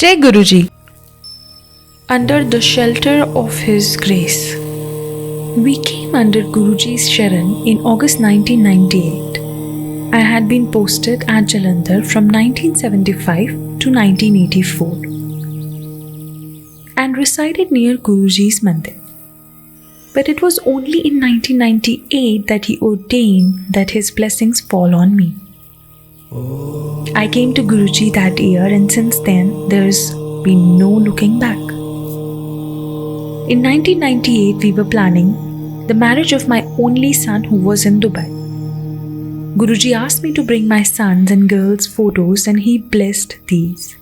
Jai Guruji. Under the shelter of His grace. We came under Guruji's Sharan in August 1998. I had been posted at Jalandhar from 1975 to 1984 and resided near Guruji's Mandir. But it was only in 1998 that he ordained that his blessings fall on me. I came to Guruji that year, and since then there's been no looking back. In 1998, we were planning the marriage of my only son who was in Dubai. Guruji asked me to bring my sons and girls' photos, and he blessed these.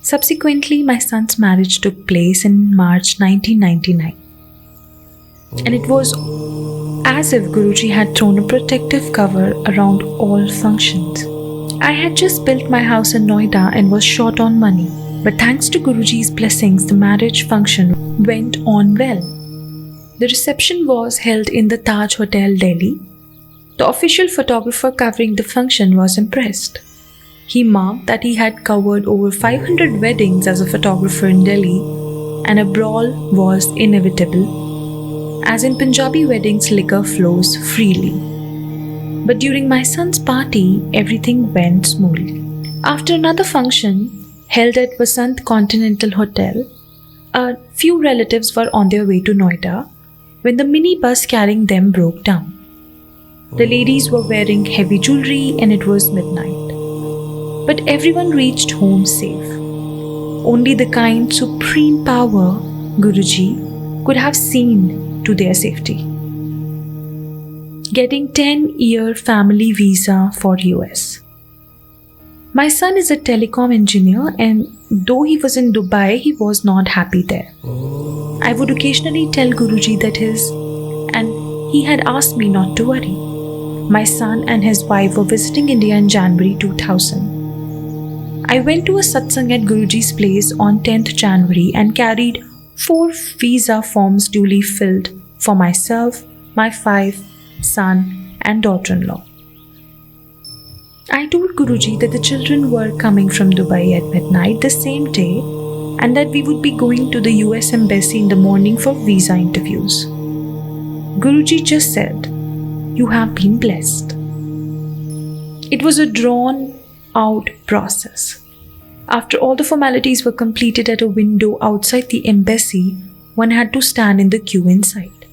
Subsequently, my son's marriage took place in March 1999. And it was as if Guruji had thrown a protective cover around all functions. I had just built my house in Noida and was short on money. But thanks to Guruji's blessings, the marriage function went on well. The reception was held in the Taj Hotel, Delhi. The official photographer covering the function was impressed. He marked that he had covered over 500 weddings as a photographer in Delhi, and a brawl was inevitable, as in Punjabi weddings liquor flows freely. But during my son's party, everything went smoothly. After another function, held at Vasant Continental Hotel, a few relatives were on their way to Noida when the minibus carrying them broke down. The ladies were wearing heavy jewelry and it was midnight. But everyone reached home safe. Only the kind supreme power, Guruji, could have seen to their safety. Getting 10-year family visa for US. My son is a telecom engineer, and though he was in Dubai, he was not happy there. I would occasionally tell Guruji that and he had asked me not to worry. My son and his wife were visiting India in January 2000. I went to a satsang at Guruji's place on 10th January and carried 4 visa forms duly filled for myself, my 5 son and daughter-in-law. I told Guruji that the children were coming from Dubai at midnight the same day and that we would be going to the US Embassy in the morning for visa interviews. Guruji just said, "You have been blessed." It was a drawn-out process. After all the formalities were completed at a window outside the embassy, one had to stand in the queue inside.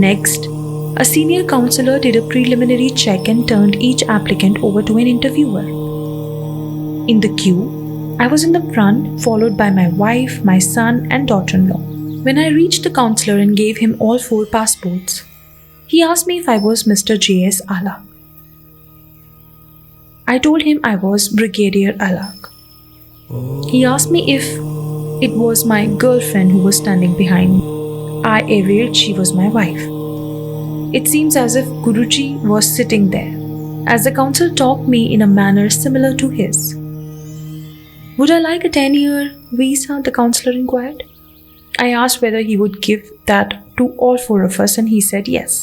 Next, a senior counselor did a preliminary check and turned each applicant over to an interviewer. In the queue, I was in the front, followed by my wife, my son, and daughter-in-law. When I reached the counselor and gave him all 4 passports, he asked me if I was Mr. J.S. Alak. I told him I was Brigadier Alak. He asked me if it was my girlfriend who was standing behind me. I averred she was my wife. It seems as if Guruji was sitting there, as the counsel talked me in a manner similar to his. Would I like a 10-year visa? The counselor inquired. I asked whether he would give that to all 4 of us, and he said yes.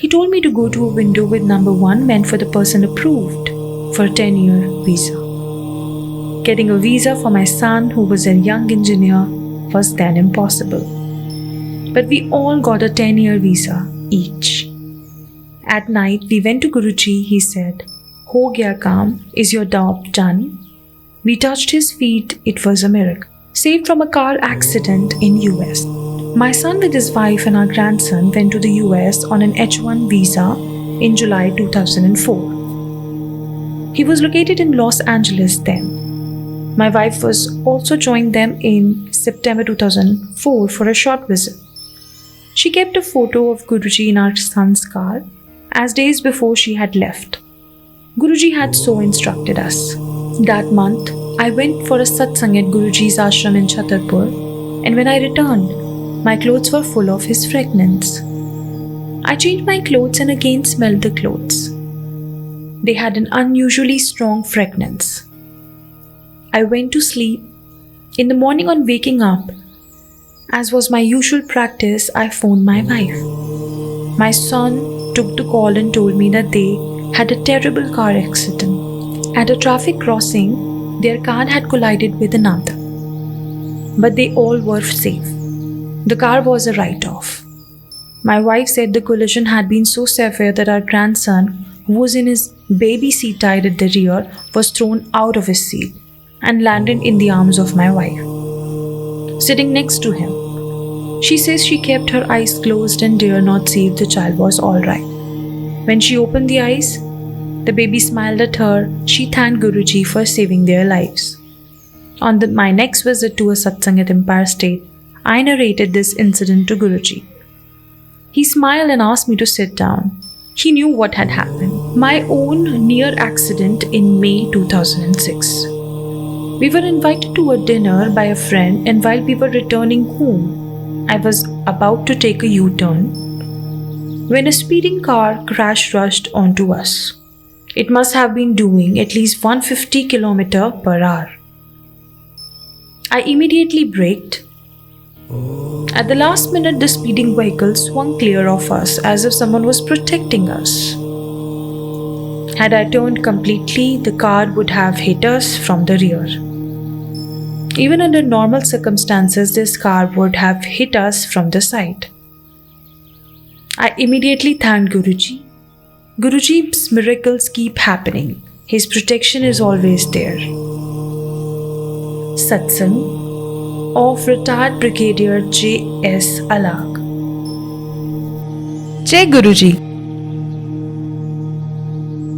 He told me to go to a window with number 1 meant for the person approved for a 10-year visa. Getting a visa for my son, who was a young engineer, was then impossible. But we all got a 10-year visa each. At night, we went to Guruji. He said, "Ho gaya kaam, is your job done?" We touched his feet. It was a miracle. Saved from a car accident in US. My son with his wife and our grandson went to the US on an H-1 visa in July 2004. He was located in Los Angeles then. My wife was also joined them in September 2004 for a short visit. She kept a photo of Guruji in our son's car, as days before she had left. Guruji had so instructed us. That month, I went for a satsang at Guruji's ashram in Chhatarpur, and when I returned, my clothes were full of his fragrance. I changed my clothes and again smelled the clothes. They had an unusually strong fragrance. I went to sleep. In the morning on waking up, as was my usual practice, I phoned my wife. My son took the call and told me that they had a terrible car accident. At a traffic crossing, Their car had collided with another, but they all were safe. The car was a write-off. My wife said the collision had been so severe that our grandson, who was in his baby seat tied at the rear, was thrown out of his seat and landed in the arms of my wife, sitting next to him. She says she kept her eyes closed and dared not see if the child was all right. When she opened the eyes, the baby smiled at her. She thanked Guruji for saving their lives. On my next visit to a satsang at Empire State, I narrated this incident to Guruji. He smiled and asked me to sit down. He knew what had happened. My own near accident in May 2006. We were invited to a dinner by a friend, and while we were returning home, I was about to take a U-turn when a speeding car crash rushed onto us. It must have been doing at least 150 km per hour. I immediately braked. At the last minute, the speeding vehicle swung clear of us as if someone was protecting us. Had I turned completely, the car would have hit us from the rear. Even under normal circumstances, this car would have hit us from the side. I immediately thanked Guruji. Guruji's miracles keep happening. His protection is always there. Satsang of retired Brigadier J.S. Alag. Jai Guruji.